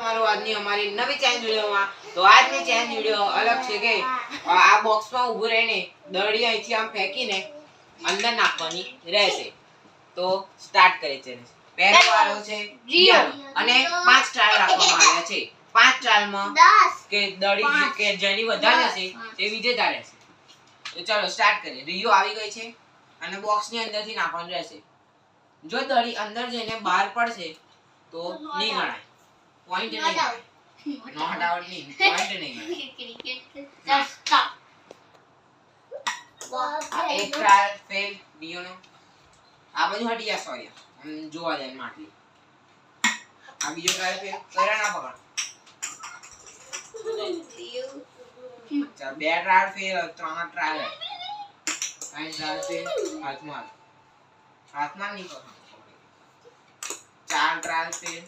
તમારું આજની અમારી નવી ચેલેન્જ વિડિયોમાં। તો આજની ચેલેન્જ વિડિયો અલગ છે કે આ બોક્સમાં ઊભું રહીને દડી અહીંથી આમ ફેંકીને અંદર નાખવાની રહેશે। તો સ્ટાર્ટ કરીએ ચેલેન્જ। પહેલો વારો છે રિયા અને 5 ટ્રાયલ રાખવામાં આવ્યા છે। 5 ટ્રાયલમાં કે દડી કે જેની વધારે હશે તે વિજેતા રહેશે। તો ચાલો સ્ટાર્ટ કરીએ। રિયો આવી ગઈ છે અને બોક્સની અંદરથી નાખવાનું રહેશે। જો દડી અંદર જઈને બહાર પડશે તો નહીં ગણાય, પોઈન્ટ નહીં ગણાય, નોટ આઉટ નહીં, પોઈન્ટ નહીં ગણાય। એક ટ્રાયલ ફેલ રિયોનો। આ બાજુ હટી જા, સોરી જોવા જાય માટલી। આ બીજો ટ્રાયલ ફેલ કર્યા ના પકડ। ચાલ બે ટ્રાયલ ફેલ, ત્રણ ટ્રાયલ, ત્રણ ટ્રાયલ ફેલ, હાથમાં નહીં પકડ। ચાર ટ્રાયલ ફેલ,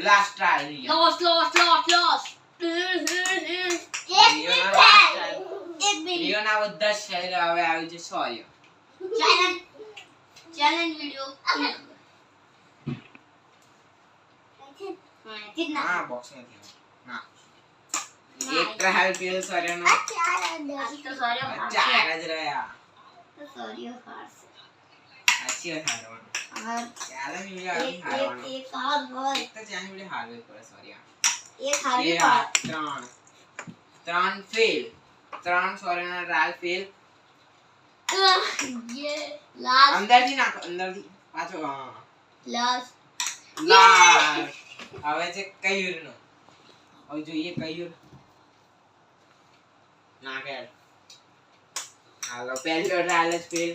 લાસ્ટ ટ્રાયલ લોસ રિયોના બધા શેર હવે આવી છે સોરી ચેલેન્જ વિડિયો હા બોક્સ નથી ના એક ટ્રાયલ ફેલ સોરીનો ચાર જ રહ્યા સોરીઓ હારશે સાચી વાત હારવાનું ચેલેન્જ વિડિયો આવી હારવાનું એક તો ચેલેન્જ વિડિયો હારવી પડે સોરી એક હારવી પડે ત્રણ ફેલ, ત્રણ સોરીના ટ્રાયલ ફેલ। યે લાસ્ટ અંદરથી નાખો, અંદરથી પાછો હા લાસ્ટ હવે છે કયુરનો। હવે જોઈએ કયુર નાખે। હાલો પહેલો ટ્રાયલ જ ફેલ,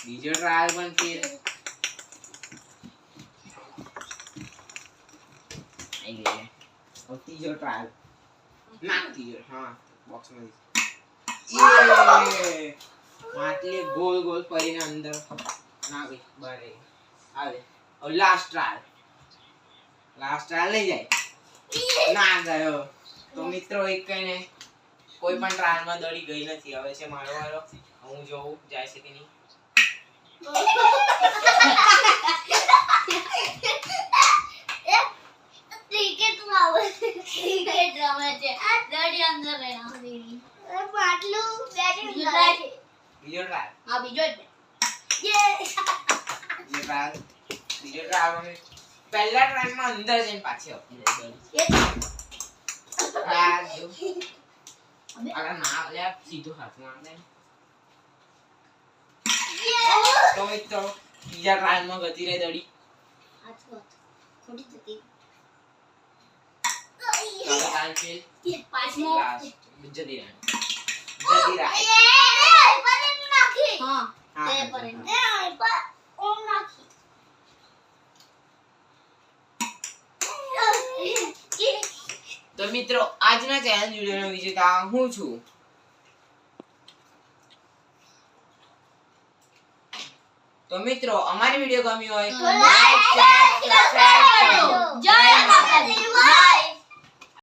બીજો ટ્રાયલ પણ ફેલ, આઈ ગઈ। હવે ત્રીજો ટ્રાયલ નાખ ત્રીજો હા બોક્સમાં માટલી ગોલ ગોલ ફરીને અંદર નાખી બહાર આવે। હવે લાસ્ટ ટ્રાયલ નહીં જાય ના ગયો। તો મિત્રો એક કઈને કોઈ પણ ટ્રાયલમાં દડી ગઈ નથી। હવે છે મારો વારો, હું જોઉં જાય છે કે નહીં। ક્રિકેટ રમે છે દડી અંદર રહેવાની માટલું બેટિંગ કરે છે। બીજો ટ્રાયલ હા બીજો જ યે બીજો ટ્રાયલ પહેલા ટ્રાયલમાં અંદર જઈને પાછી આપી દે અરે ના લે સીધો હાથમાં આવે। તો મિત્રો બીજા ટ્રાયલમાં ગતી રહી દડી ખોટી જતી ટ્રાયલ ફેલ, પાંચમો જતી રહી હા તે પર ઓમ નાખી તો મિત્રો આજના ચેલેન્જ વિડિયોનો વિજેતા હું છું। તો મિત્રો અમારી વિડિયો ગમી હોય તો લાઈક, શેર, સબસ્ક્રાઇબ કરો। જય માતાજી।